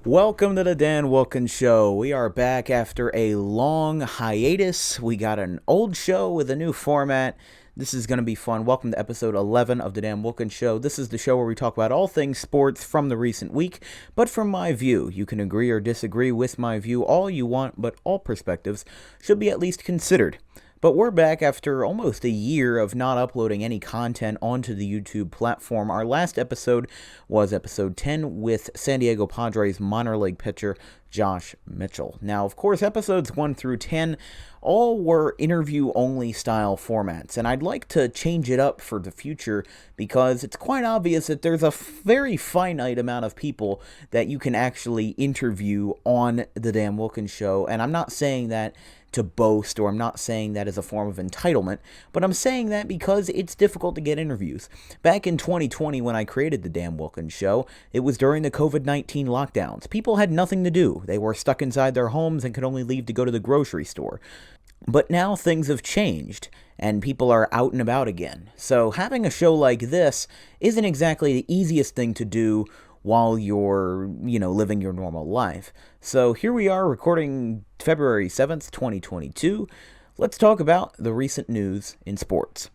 Welcome to the Dan Wilkins Show. We are back after a long hiatus. We got an old show with a new format. This is going to be fun. Welcome to episode 11 of the Dan Wilkins Show. This is the show where we talk about all things sports from the recent week, but from my view. You can agree or disagree with my view all you want, but all perspectives should be at least considered. But we're back after almost a year of not uploading any content onto the YouTube platform. Our last episode was episode 10 with San Diego Padres minor league pitcher Josh Mitchell. Now, of course, episodes 1 through 10 all were interview-only style formats, and I'd like to change it up for the future because it's quite obvious that there's a very finite amount of people that you can actually interview on the Dan Wilkins Show, and I'm not saying that to boast, or I'm not saying that as a form of entitlement, but I'm saying that because it's difficult to get interviews. Back in 2020, when I created the Dan Wilkins Show, it was during the COVID-19 lockdowns. People had nothing to do. They were stuck inside their homes and could only leave to go to the grocery store. But now things have changed, and people are out and about again. So having a show like this isn't exactly the easiest thing to do while you're, living your normal life. So here we are recording February 7th, 2022. Let's talk about the recent news in sports.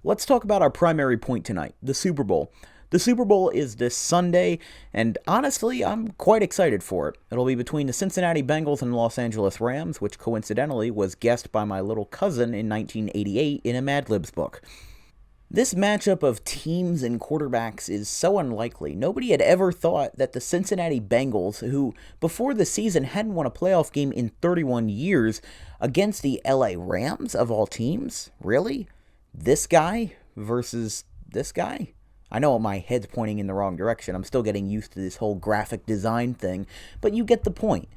Let's talk about our primary point tonight, the Super Bowl. The Super Bowl is this Sunday, and honestly, I'm quite excited for it. It'll be between the Cincinnati Bengals and Los Angeles Rams, which coincidentally was guessed by my little cousin in 1988 in a Mad Libs book. This matchup of teams and quarterbacks is so unlikely. Nobody had ever thought that the Cincinnati Bengals, who before the season hadn't won a playoff game in 31 years, against the LA Rams of all teams? Really? This guy versus this guy? I know my head's pointing in the wrong direction. I'm still getting used to this whole graphic design thing, but you get the point.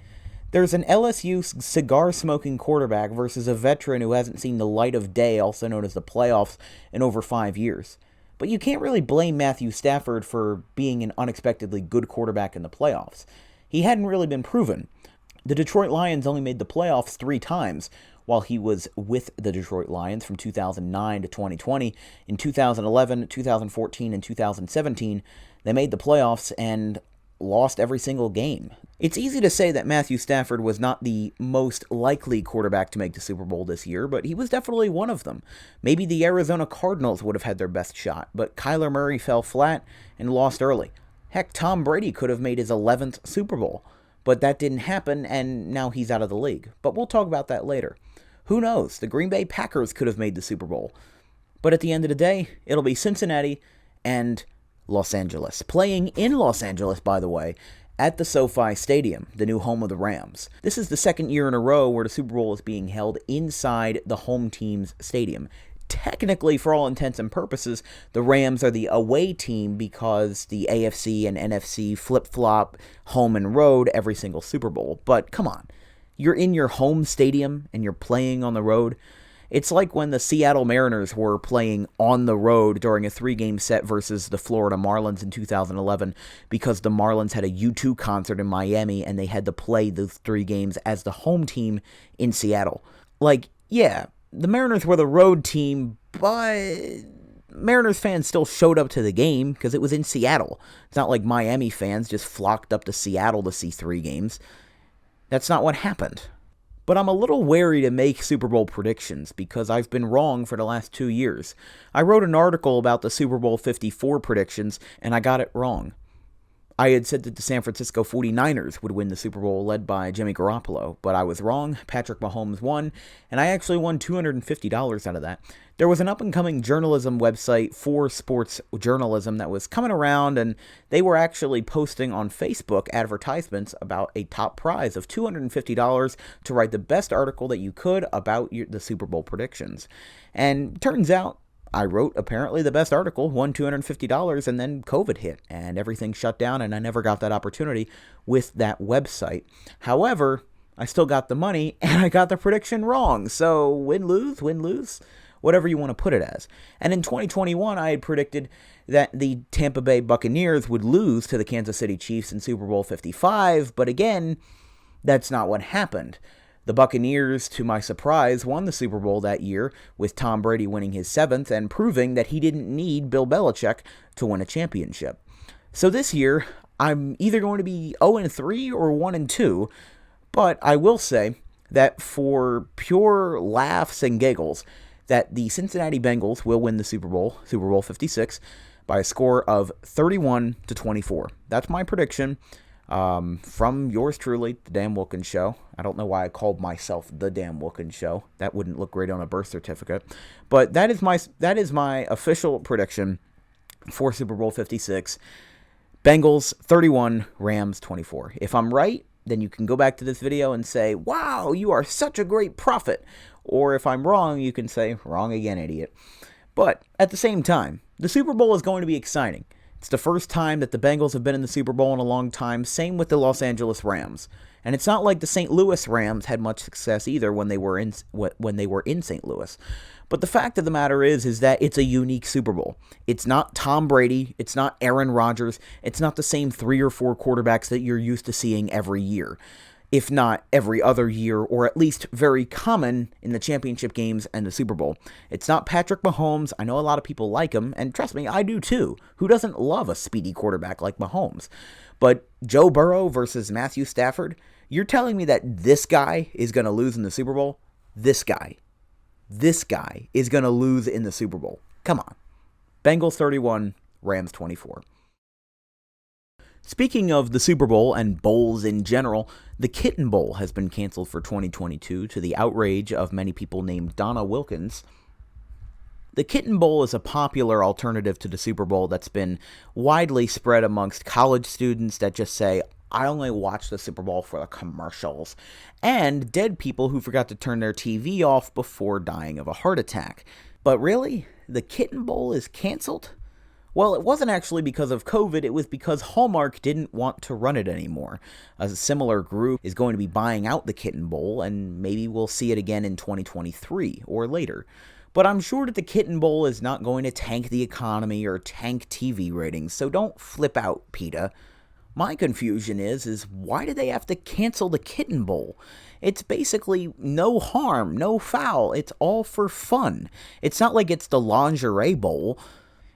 There's an LSU cigar-smoking quarterback versus a veteran who hasn't seen the light of day, also known as the playoffs, in over 5 years. But you can't really blame Matthew Stafford for being an unexpectedly good quarterback in the playoffs. He hadn't really been proven. The Detroit Lions only made the playoffs 3 times while he was with the Detroit Lions from 2009 to 2020. In 2011, 2014, and 2017, they made the playoffs and lost every single game. It's easy to say that Matthew Stafford was not the most likely quarterback to make the Super Bowl this year, but he was definitely one of them. Maybe the Arizona Cardinals would have had their best shot, but Kyler Murray fell flat and lost early. Heck, Tom Brady could have made his 11th Super Bowl, but that didn't happen, and now he's out of the league. But we'll talk about that later. Who knows? The Green Bay Packers could have made the Super Bowl. But at the end of the day, it'll be Cincinnati and Los Angeles. Playing in Los Angeles, by the way, at the SoFi Stadium, the new home of the Rams. This is the second year in a row where the Super Bowl is being held inside the home team's stadium. Technically, for all intents and purposes, the Rams are the away team because the AFC and NFC flip-flop home and road every single Super Bowl. But come on, you're in your home stadium and you're playing on the road. It's like when the Seattle Mariners were playing on the road during a 3-game set versus the Florida Marlins in 2011 because the Marlins had a U2 concert in Miami and they had to play those 3 games as the home team in Seattle. Yeah, the Mariners were the road team, but Mariners fans still showed up to the game because it was in Seattle. It's not like Miami fans just flocked up to Seattle to see 3 games. That's not what happened. But I'm a little wary to make Super Bowl predictions because I've been wrong for the last 2 years. I wrote an article about the Super Bowl 54 predictions, and I got it wrong. I had said that the San Francisco 49ers would win the Super Bowl led by Jimmy Garoppolo, but I was wrong. Patrick Mahomes won, and I actually won $250 out of that. There was an up-and-coming journalism website for sports journalism that was coming around, and they were actually posting on Facebook advertisements about a top prize of $250 to write the best article that you could about the Super Bowl predictions. And turns out, I wrote apparently the best article, won $250, and then COVID hit, and everything shut down, and I never got that opportunity with that website. However, I still got the money, and I got the prediction wrong. So win-lose, whatever you want to put it as. And in 2021, I had predicted that the Tampa Bay Buccaneers would lose to the Kansas City Chiefs in Super Bowl 55, but again, that's not what happened. The Buccaneers, to my surprise, won the Super Bowl that year, with Tom Brady winning his 7th and proving that he didn't need Bill Belichick to win a championship. So this year, I'm either going to be 0-3 or 1-2, but I will say that for pure laughs and giggles, that the Cincinnati Bengals will win the Super Bowl, Super Bowl 56, by a score of 31-24. That's my prediction. From yours truly, the Dan Wilkins Show. I don't know why I called myself the Dan Wilkins Show. That wouldn't look great on a birth certificate. But that is my official prediction for Super Bowl 56. Bengals 31, Rams 24. If I'm right, then you can go back to this video and say, wow, you are such a great prophet. Or if I'm wrong, you can say, wrong again, idiot. But at the same time, the Super Bowl is going to be exciting. It's the first time that the Bengals have been in the Super Bowl in a long time, same with the Los Angeles Rams. And it's not like the St. Louis Rams had much success either when they were in St. Louis. But the fact of the matter is that it's a unique Super Bowl. It's not Tom Brady, it's not Aaron Rodgers, it's not the same 3 or 4 quarterbacks that you're used to seeing every year, if not every other year, or at least very common in the championship games and the Super Bowl. It's not Patrick Mahomes. I know a lot of people like him, and trust me, I do too. Who doesn't love a speedy quarterback like Mahomes? But Joe Burrow versus Matthew Stafford, you're telling me that this guy is going to lose in the Super Bowl? This guy is going to lose in the Super Bowl. Come on. Bengals 31, Rams 24. Speaking of the Super Bowl and bowls in general, the Kitten Bowl has been canceled for 2022 to the outrage of many people named Donna Wilkins. The Kitten Bowl is a popular alternative to the Super Bowl that's been widely spread amongst college students that just say, I only watch the Super Bowl for the commercials, and dead people who forgot to turn their TV off before dying of a heart attack. But really, the Kitten Bowl is canceled? Well, it wasn't actually because of COVID, it was because Hallmark didn't want to run it anymore. A similar group is going to be buying out the Kitten Bowl, and maybe we'll see it again in 2023 or later. But I'm sure that the Kitten Bowl is not going to tank the economy or tank TV ratings, so don't flip out, PETA. My confusion is why do they have to cancel the Kitten Bowl? It's basically no harm, no foul. It's all for fun. It's not like it's the Lingerie Bowl.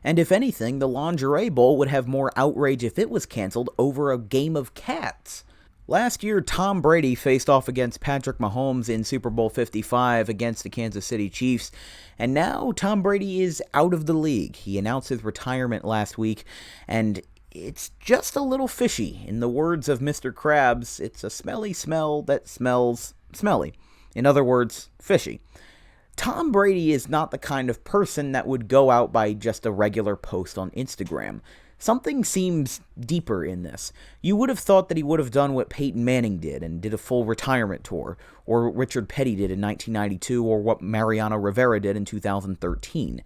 And if anything, the Lingerie Bowl would have more outrage if it was canceled over a game of cats. Last year, Tom Brady faced off against Patrick Mahomes in Super Bowl 55 against the Kansas City Chiefs, and now Tom Brady is out of the league. He announced his retirement last week, and it's just a little fishy. In the words of Mr. Krabs, it's a smelly smell that smells smelly. In other words, fishy. Tom Brady is not the kind of person that would go out by just a regular post on Instagram. Something seems deeper in this. You would have thought that he would have done what Peyton Manning did and did a full retirement tour, or what Richard Petty did in 1992, or what Mariano Rivera did in 2013.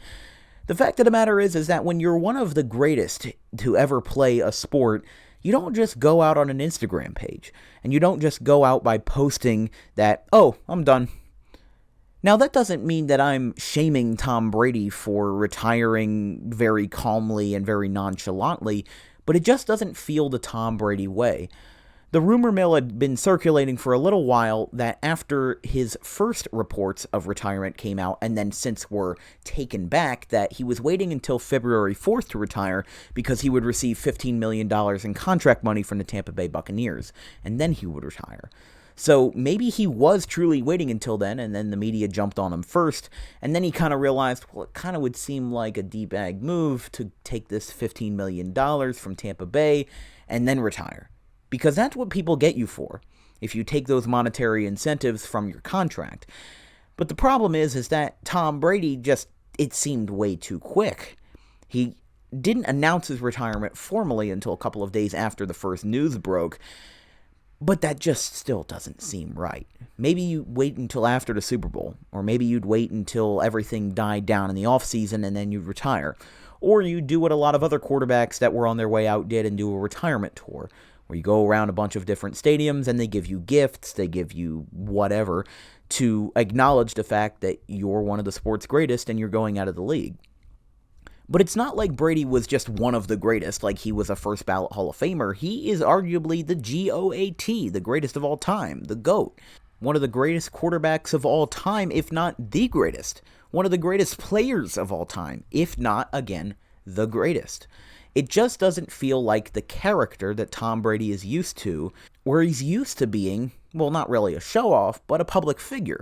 The fact of the matter is that when you're one of the greatest to ever play a sport, you don't just go out on an Instagram page, and you don't just go out by posting that, oh, I'm done. Now, that doesn't mean that I'm shaming Tom Brady for retiring very calmly and very nonchalantly, but it just doesn't feel the Tom Brady way. The rumor mill had been circulating for a little while that after his first reports of retirement came out and then since were taken back, that he was waiting until February 4th to retire because he would receive $15 million in contract money from the Tampa Bay Buccaneers, and then he would retire. So maybe he was truly waiting until then, and then the media jumped on him first, and then he kind of realized, well, it kind of would seem like a D-bag move to take this $15 million from Tampa Bay and then retire. Because that's what people get you for, if you take those monetary incentives from your contract. But the problem is that Tom Brady it seemed way too quick. He didn't announce his retirement formally until a couple of days after the first news broke, but that just still doesn't seem right. Maybe you wait until after the Super Bowl, or maybe you'd wait until everything died down in the offseason and then you'd retire. Or you do what a lot of other quarterbacks that were on their way out did and do a retirement tour, where you go around a bunch of different stadiums and they give you gifts, they give you whatever, to acknowledge the fact that you're one of the sport's greatest and you're going out of the league. But it's not like Brady was just one of the greatest, like he was a first ballot Hall of Famer. He is arguably the GOAT, the greatest of all time, the GOAT. One of the greatest quarterbacks of all time, if not the greatest. One of the greatest players of all time, if not, again, the greatest. It just doesn't feel like the character that Tom Brady is used to, where he's used to being, well, not really a show-off, but a public figure.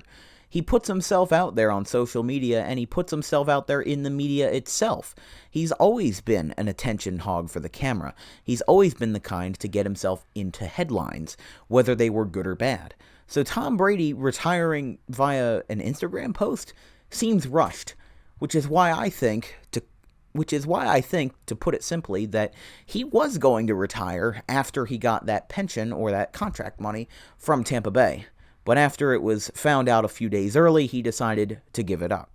He puts himself out there on social media, and he puts himself out there in the media itself. He's always been an attention hog for the camera. He's always been the kind to get himself into headlines, whether they were good or bad. So Tom Brady retiring via an Instagram post seems rushed, which is why I think, to put it simply, that he was going to retire after he got that pension or that contract money from Tampa Bay. But after it was found out a few days early, he decided to give it up.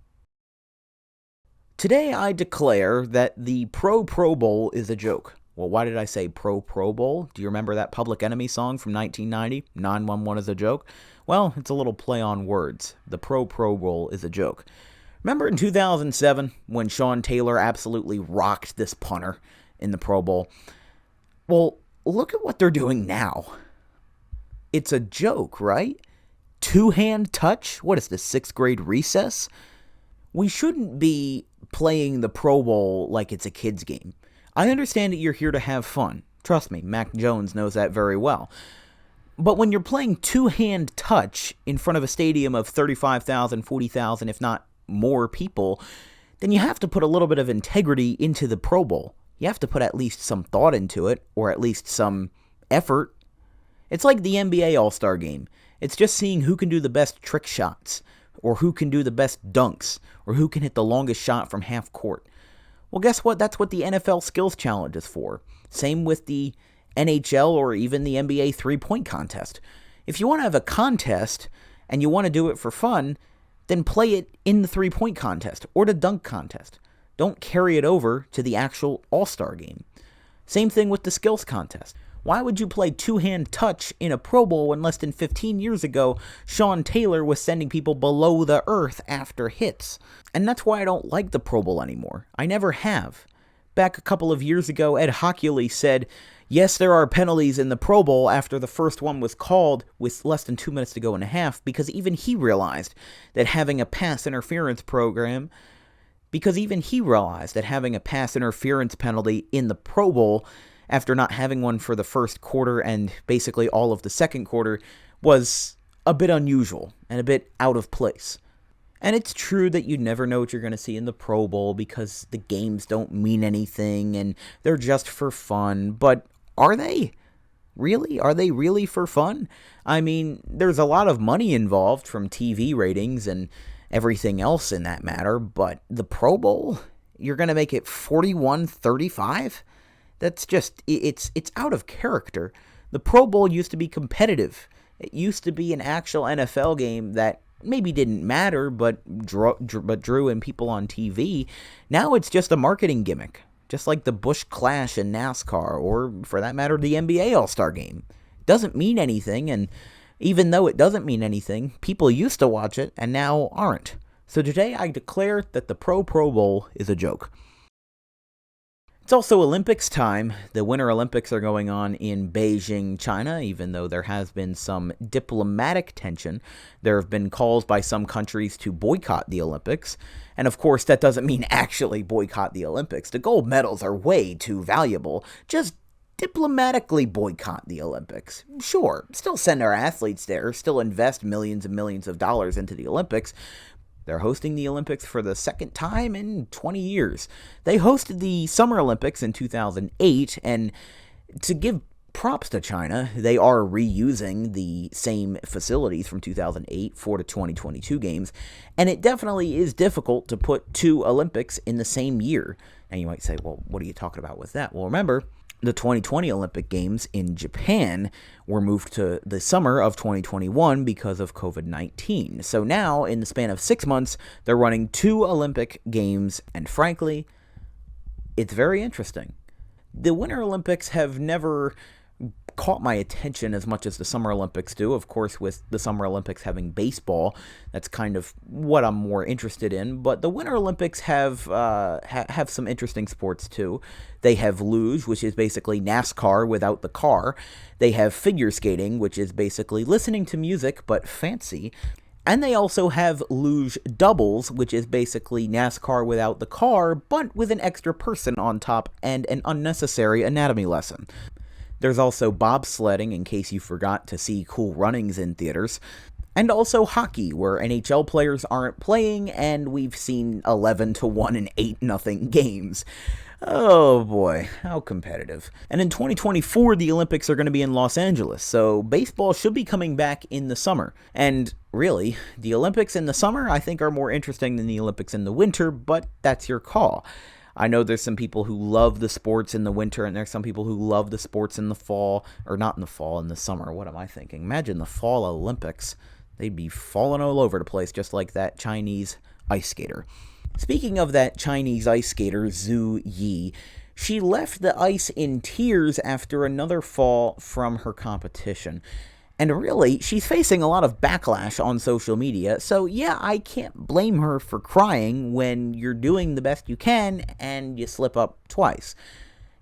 Today I declare that the Pro Bowl is a joke. Well, why did I say Pro Bowl? Do you remember that Public Enemy song from 1990, 911 is a joke? Well, it's a little play on words. The Pro Bowl is a joke. Remember in 2007 when Sean Taylor absolutely rocked this punter in the Pro Bowl? Well, look at what they're doing now. It's a joke, right? Two-hand touch? What is this, 6th grade recess? We shouldn't be playing the Pro Bowl like it's a kid's game. I understand that you're here to have fun. Trust me, Mac Jones knows that very well. But when you're playing two-hand touch in front of a stadium of 35,000, 40,000, if not more people, then you have to put a little bit of integrity into the Pro Bowl. You have to put at least some thought into it, or at least some effort. It's like the NBA All-Star Game. It's just seeing who can do the best trick shots, or who can do the best dunks, or who can hit the longest shot from half court. Well, guess what? That's what the NFL Skills Challenge is for. Same with the NHL or even the NBA three-point contest. If you want to have a contest and you want to do it for fun, then play it in the three-point contest or the dunk contest. Don't carry it over to the actual All-Star game. Same thing with the skills contest. Why would you play two-hand touch in a Pro Bowl when less than 15 years ago, Sean Taylor was sending people below the earth after hits? And that's why I don't like the Pro Bowl anymore. I never have. Back a couple of years ago, Ed Hockley said, yes, there are penalties in the Pro Bowl after the first one was called with less than 2 minutes to go and a half, because even he realized that having a pass interference penalty in the Pro Bowl after not having one for the first quarter and basically all of the second quarter was a bit unusual and a bit out of place. And it's true that you never know what you're going to see in the Pro Bowl because the games don't mean anything and they're just for fun. But are they? Really? Are they really for fun? I mean, there's a lot of money involved from TV ratings and everything else in that matter, but the Pro Bowl, you're going to make it 41-35? That's just, it's out of character. The Pro Bowl used to be competitive. It used to be an actual NFL game that maybe didn't matter, but drew in people on TV. Now it's just a marketing gimmick, just like the Busch Clash in NASCAR, or for that matter, the NBA All-Star Game. It doesn't mean anything, and even though it doesn't mean anything, people used to watch it and now aren't. So today I declare that the Pro Bowl is a joke. It's also Olympics time. The Winter Olympics are going on in Beijing, China, even though there has been some diplomatic tension. There have been calls by some countries to boycott the Olympics. And of course, that doesn't mean actually boycott the Olympics. The gold medals are way too valuable. Just diplomatically boycott the Olympics. Sure, still send our athletes there, still invest millions and millions of dollars into the Olympics. They're hosting the Olympics for the second time in 20 years. They hosted the Summer Olympics in 2008, and to give props to China, they are reusing the same facilities from 2008 for the 2022 games, and it definitely is difficult to put two Olympics in the same year. And you might say, well, what are you talking about with that? Well, remember, the 2020 Olympic Games in Japan were moved to the summer of 2021 because of COVID-19. So now, in the span of 6 months, they're running two Olympic Games, and frankly, it's very interesting. The Winter Olympics have never caught my attention as much as the Summer Olympics do. Of course, with the Summer Olympics having baseball, that's kind of what I'm more interested in. But the Winter Olympics have some interesting sports too. They have luge, which is basically NASCAR without the car. They have figure skating, which is basically listening to music but fancy. And they also have luge doubles, which is basically NASCAR without the car, but with an extra person on top and an unnecessary anatomy lesson. There's also bobsledding, in case you forgot to see Cool Runnings in theaters. And also hockey, where NHL players aren't playing, and we've seen 11-1 and 8-0 games. Oh boy, how competitive. And in 2024, the Olympics are going to be in Los Angeles, so baseball should be coming back in the summer. And really, the Olympics in the summer, I think, are more interesting than the Olympics in the winter, but that's your call. I know there's some people who love the sports in the winter, and there's some people who love the sports in the fall, or not in the fall, in the summer. What am I thinking? Imagine the fall Olympics. They'd be falling all over the place, just like that Chinese ice skater. Speaking of that Chinese ice skater, Zhu Yi, she left the ice in tears after another fall from her competition. And really, she's facing a lot of backlash on social media, so yeah, I can't blame her for crying when you're doing the best you can and you slip up twice.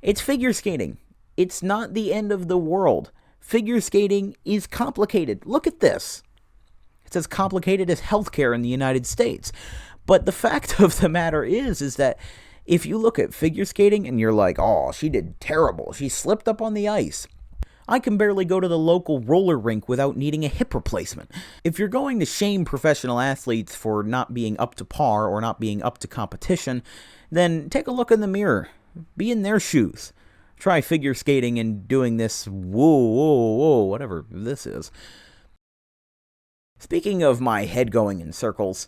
It's figure skating. It's not the end of the world. Figure skating is complicated. Look at this. It's as complicated as healthcare in the United States. But the fact of the matter is that if you look at figure skating and you're like, oh, she did terrible, she slipped up on the ice. I can barely go to the local roller rink without needing a hip replacement. If you're going to shame professional athletes for not being up to par or not being up to competition, then take a look in the mirror. Be in their shoes. Try figure skating and doing this whoa, whatever this is. Speaking of my head going in circles,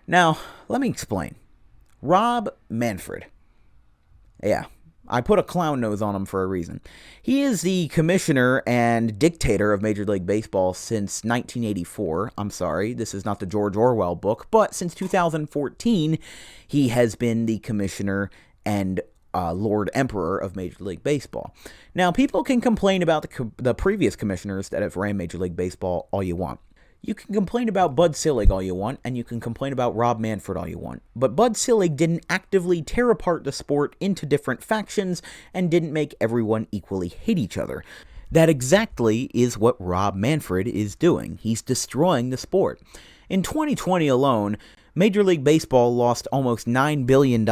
now, let me explain. Rob Manfred. Yeah, I put a clown nose on him for a reason. He is the commissioner and dictator of Major League Baseball since 1984. I'm sorry, this is not the George Orwell book, but since 2014, he has been the commissioner and Lord Emperor of Major League Baseball. Now, people can complain about the previous commissioners that have ran Major League Baseball all you want. You can complain about Bud Selig all you want, and you can complain about Rob Manfred all you want. But Bud Selig didn't actively tear apart the sport into different factions and didn't make everyone equally hate each other. That exactly is what Rob Manfred is doing. He's destroying the sport. In 2020 alone, Major League Baseball lost almost $9 billion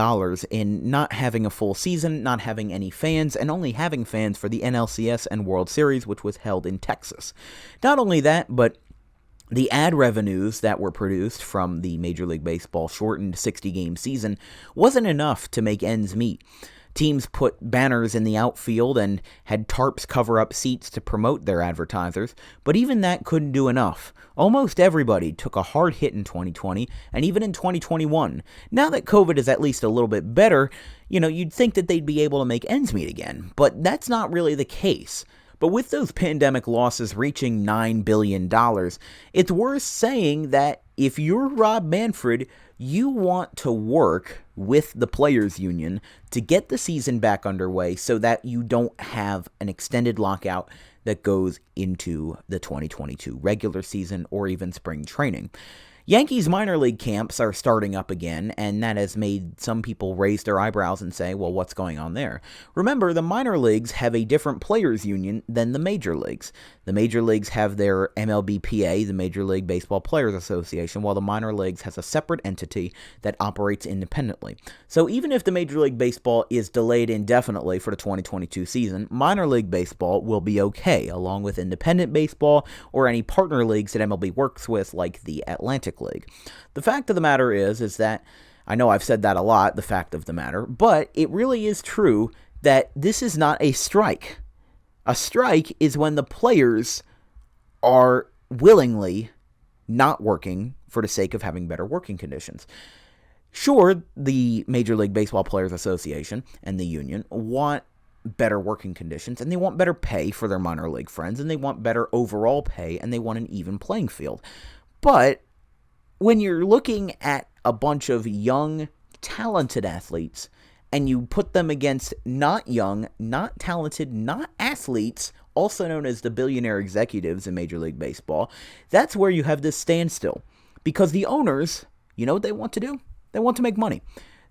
in not having a full season, not having any fans, and only having fans for the NLCS and World Series, which was held in Texas. Not only that, but the ad revenues that were produced from the Major League Baseball shortened 60-game season wasn't enough to make ends meet. Teams put banners in the outfield and had tarps cover up seats to promote their advertisers, but even that couldn't do enough. Almost everybody took a hard hit in 2020, and even in 2021. Now that COVID is at least a little bit better, you'd think that they'd be able to make ends meet again, but that's not really the case. But with those pandemic losses reaching $9 billion, it's worth saying that if you're Rob Manfred, you want to work with the players' union to get the season back underway so that you don't have an extended lockout that goes into the 2022 regular season or even spring training. Yankees minor league camps are starting up again, and that has made some people raise their eyebrows and say, well, what's going on there? Remember, the minor leagues have a different players' union than the major leagues. The major leagues have their MLBPA, the Major League Baseball Players Association, while the minor leagues has a separate entity that operates independently. So even if the Major League Baseball is delayed indefinitely for the 2022 season, minor league baseball will be okay, along with independent baseball or any partner leagues that MLB works with, like the Atlantic League. The fact of the matter is that, I know I've said that a lot, the fact of the matter, but it really is true that this is not a strike. A strike is when the players are willingly not working for the sake of having better working conditions. Sure, the Major League Baseball Players Association and the union want better working conditions, and they want better pay for their minor league friends, and they want better overall pay, and they want an even playing field. But when you're looking at a bunch of young, talented athletes, and you put them against not young, not talented, not athletes, also known as the billionaire executives in Major League Baseball, that's where you have this standstill. Because the owners, you know what they want to do? They want to make money.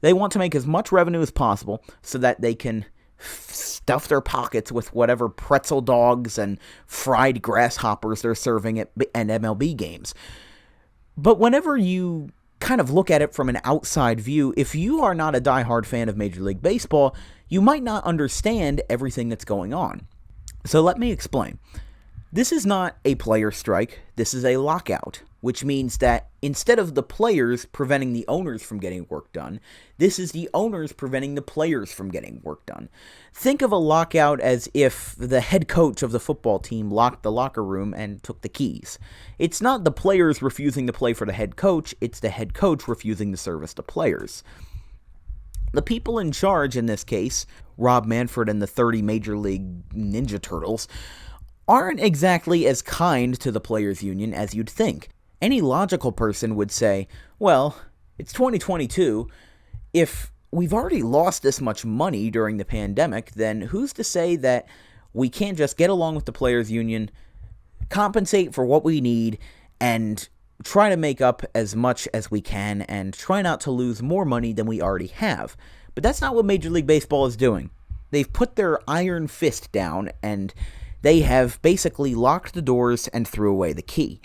They want to make as much revenue as possible so that they can stuff their pockets with whatever pretzel dogs and fried grasshoppers they're serving at MLB games. But whenever you kind of look at it from an outside view, if you are not a diehard fan of Major League Baseball, you might not understand everything that's going on. So let me explain. This is not a player strike, this is a lockout, which means that instead of the players preventing the owners from getting work done, this is the owners preventing the players from getting work done. Think of a lockout as if the head coach of the football team locked the locker room and took the keys. It's not the players refusing to play for the head coach, it's the head coach refusing to service the players. The people in charge in this case, Rob Manfred and the 30 Major League Ninja Turtles, aren't exactly as kind to the players' union as you'd think. Any logical person would say, well, it's 2022. If we've already lost this much money during the pandemic, then who's to say that we can't just get along with the players' union, compensate for what we need, and try to make up as much as we can and try not to lose more money than we already have. But that's not what Major League Baseball is doing. They've put their iron fist down and they have basically locked the doors and threw away the key.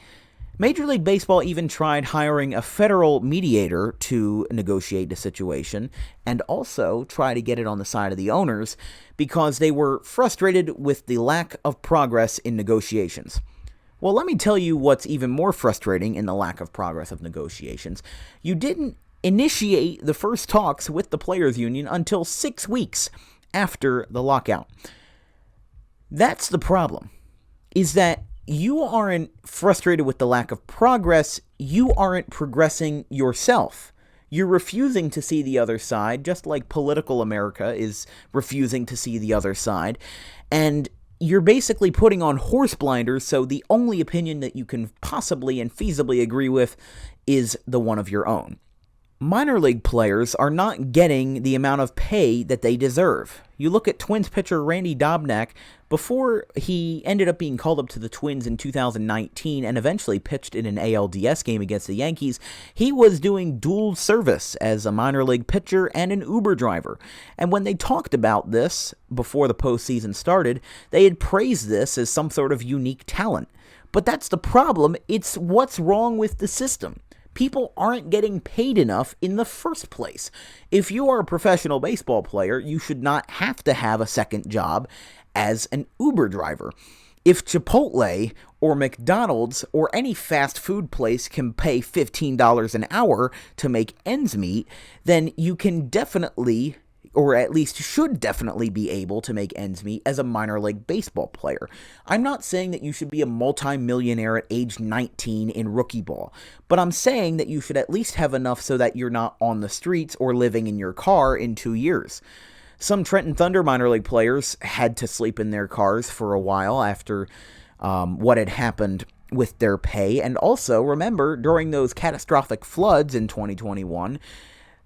Major League Baseball even tried hiring a federal mediator to negotiate the situation and also try to get it on the side of the owners because they were frustrated with the lack of progress in negotiations. Well, let me tell you what's even more frustrating in the lack of progress of negotiations. You didn't initiate the first talks with the players' union until 6 weeks after the lockout. That's the problem, is that you aren't frustrated with the lack of progress, you aren't progressing yourself. You're refusing to see the other side, just like political America is refusing to see the other side, and you're basically putting on horse blinders, so the only opinion that you can possibly and feasibly agree with is the one of your own. Minor league players are not getting the amount of pay that they deserve. You look at Twins pitcher Randy Dobnak, before he ended up being called up to the Twins in 2019 and eventually pitched in an ALDS game against the Yankees, he was doing dual service as a minor league pitcher and an Uber driver. And when they talked about this before the postseason started, they had praised this as some sort of unique talent. But that's the problem. It's what's wrong with the system. People aren't getting paid enough in the first place. If you are a professional baseball player, you should not have to have a second job as an Uber driver. If Chipotle or McDonald's or any fast food place can pay $15 an hour to make ends meet, then you can definitely, or at least should definitely be able to make ends meet as a minor league baseball player. I'm not saying that you should be a multimillionaire at age 19 in rookie ball, but I'm saying that you should at least have enough so that you're not on the streets or living in your car in 2 years. Some Trenton Thunder minor league players had to sleep in their cars for a while after what had happened with their pay. And also, remember, during those catastrophic floods in 2021,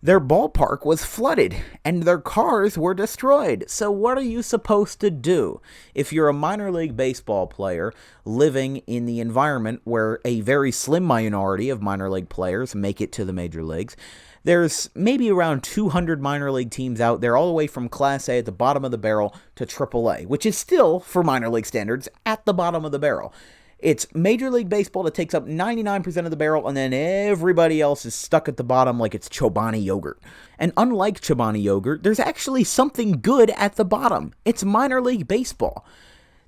their ballpark was flooded and their cars were destroyed. So what are you supposed to do if you're a minor league baseball player living in the environment where a very slim minority of minor league players make it to the major leagues? There's maybe around 200 minor league teams out there, all the way from Class A at the bottom of the barrel to AAA, which is still, for minor league standards, at the bottom of the barrel. It's Major League Baseball that takes up 99% of the barrel, and then everybody else is stuck at the bottom like it's Chobani yogurt. And unlike Chobani yogurt, there's actually something good at the bottom. It's minor league baseball.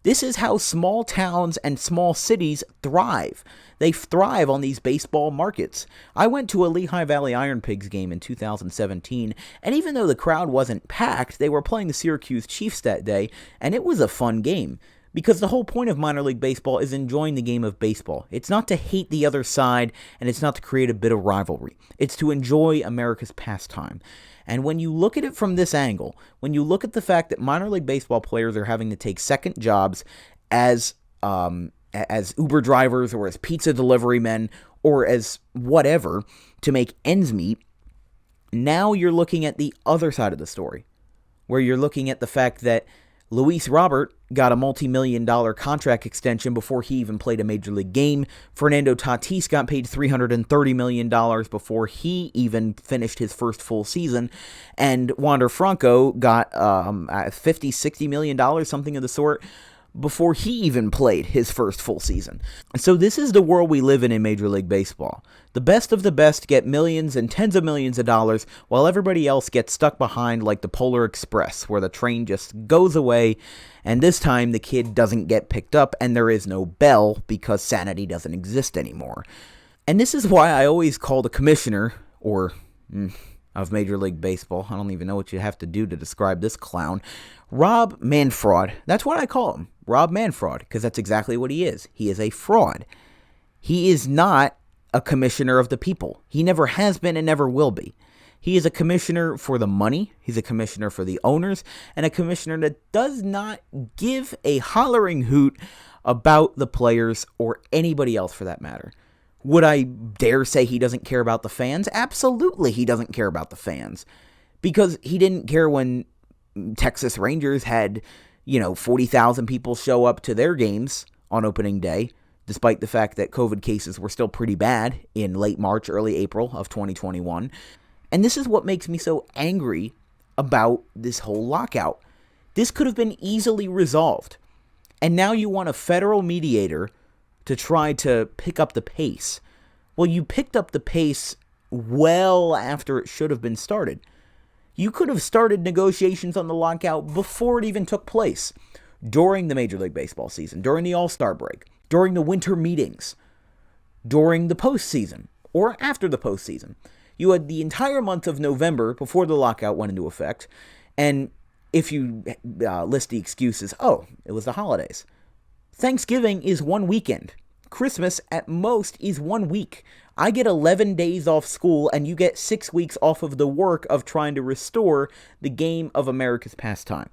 This is how small towns and small cities thrive. They thrive on these baseball markets. I went to a Lehigh Valley Iron Pigs game in 2017, and even though the crowd wasn't packed, they were playing the Syracuse Chiefs that day, and it was a fun game. Because the whole point of minor league baseball is enjoying the game of baseball. It's not to hate the other side, and it's not to create a bit of rivalry. It's to enjoy America's pastime. And when you look at it from this angle, when you look at the fact that minor league baseball players are having to take second jobs as Uber drivers or as pizza delivery men or as whatever to make ends meet, now you're looking at the other side of the story, where you're looking at the fact that Luis Robert got a multi-million-dollar contract extension before he even played a major league game. Fernando Tatis got paid $330 million before he even finished his first full season. And Wander Franco got $50, $60 million, something of the sort, before he even played his first full season. So this is the world we live in Major League Baseball. The best of the best get millions and tens of millions of dollars, while everybody else gets stuck behind like the Polar Express, where the train just goes away, and this time the kid doesn't get picked up, and there is no bell because sanity doesn't exist anymore. And this is why I always call the commissioner, of Major League Baseball, I don't even know what you have to do to describe this clown, Rob Manfred. That's what I call him, Rob Manfred, because that's exactly what he is. He is a fraud. He is not a commissioner of the people. He never has been and never will be. He is a commissioner for the money, he's a commissioner for the owners, and a commissioner that does not give a hollering hoot about the players or anybody else for that matter. Would I dare say he doesn't care about the fans? Absolutely he doesn't care about the fans. Because he didn't care when Texas Rangers had, 40,000 people show up to their games on opening day, despite the fact that COVID cases were still pretty bad in late March, early April of 2021. And this is what makes me so angry about this whole lockout. This could have been easily resolved. And now you want a federal mediator to try to pick up the pace. Well, you picked up the pace well after it should have been started. You could have started negotiations on the lockout before it even took place, during the Major League Baseball season, during the All-Star break, during the winter meetings, during the postseason, or after the postseason. You had the entire month of November before the lockout went into effect, and if you list the excuses, it was the holidays. Thanksgiving is one weekend. Christmas, at most, is 1 week. I get 11 days off school, and you get 6 weeks off of the work of trying to restore the game of America's pastime.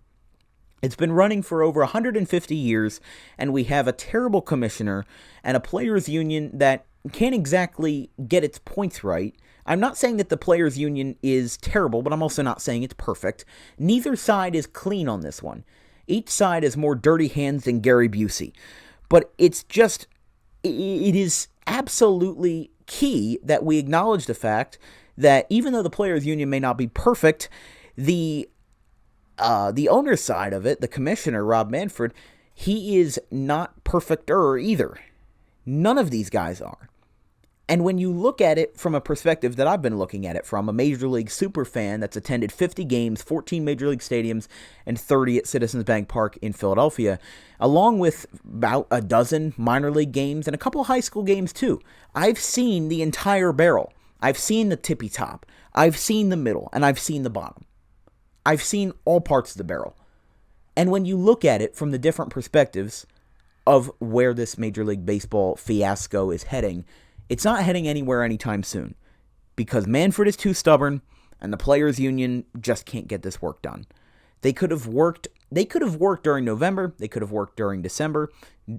It's been running for over 150 years, and we have a terrible commissioner and a players' union that can't exactly get its points right. I'm not saying that the players' union is terrible, but I'm also not saying it's perfect. Neither side is clean on this one. Each side has more dirty hands than Gary Busey. But it is absolutely key that we acknowledge the fact that even though the players' union may not be perfect, the owner's side of it, the commissioner, Rob Manfred, he is not perfecter either. None of these guys are. And when you look at it from a perspective that I've been looking at it from, a Major League super fan that's attended 50 games, 14 Major League stadiums, and 30 at Citizens Bank Park in Philadelphia, along with about a dozen minor league games and a couple high school games too, I've seen the entire barrel. I've seen the tippy top. I've seen the middle, and I've seen the bottom. I've seen all parts of the barrel. And when you look at it from the different perspectives of where this Major League Baseball fiasco is heading, it's not heading anywhere anytime soon, because Manfred is too stubborn, and the players' union just can't get this work done. They could have worked during November, they could have worked during December,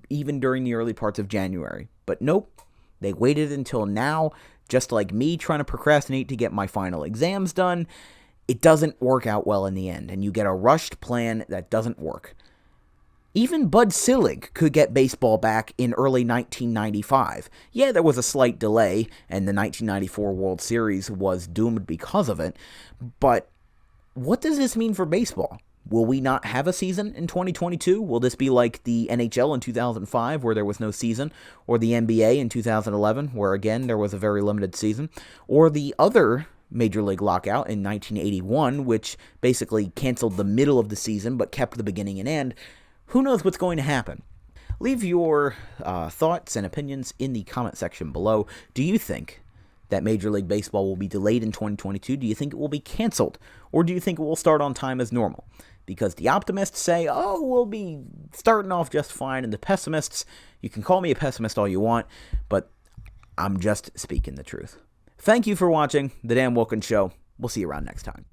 even during the early parts of January. But nope, they waited until now, just like me trying to procrastinate to get my final exams done. It doesn't work out well in the end, and you get a rushed plan that doesn't work. Even Bud Selig could get baseball back in early 1995. Yeah, there was a slight delay, and the 1994 World Series was doomed because of it, but what does this mean for baseball? Will we not have a season in 2022? Will this be like the NHL in 2005, where there was no season, or the NBA in 2011, where again there was a very limited season, or the other Major League lockout in 1981, which basically canceled the middle of the season but kept the beginning and end? Who knows what's going to happen? Leave your thoughts and opinions in the comment section below. Do you think that Major League Baseball will be delayed in 2022? Do you think it will be canceled? Or do you think it will start on time as normal? Because the optimists say, we'll be starting off just fine. And the pessimists, you can call me a pessimist all you want, but I'm just speaking the truth. Thank you for watching The Dan Wilkins Show. We'll see you around next time.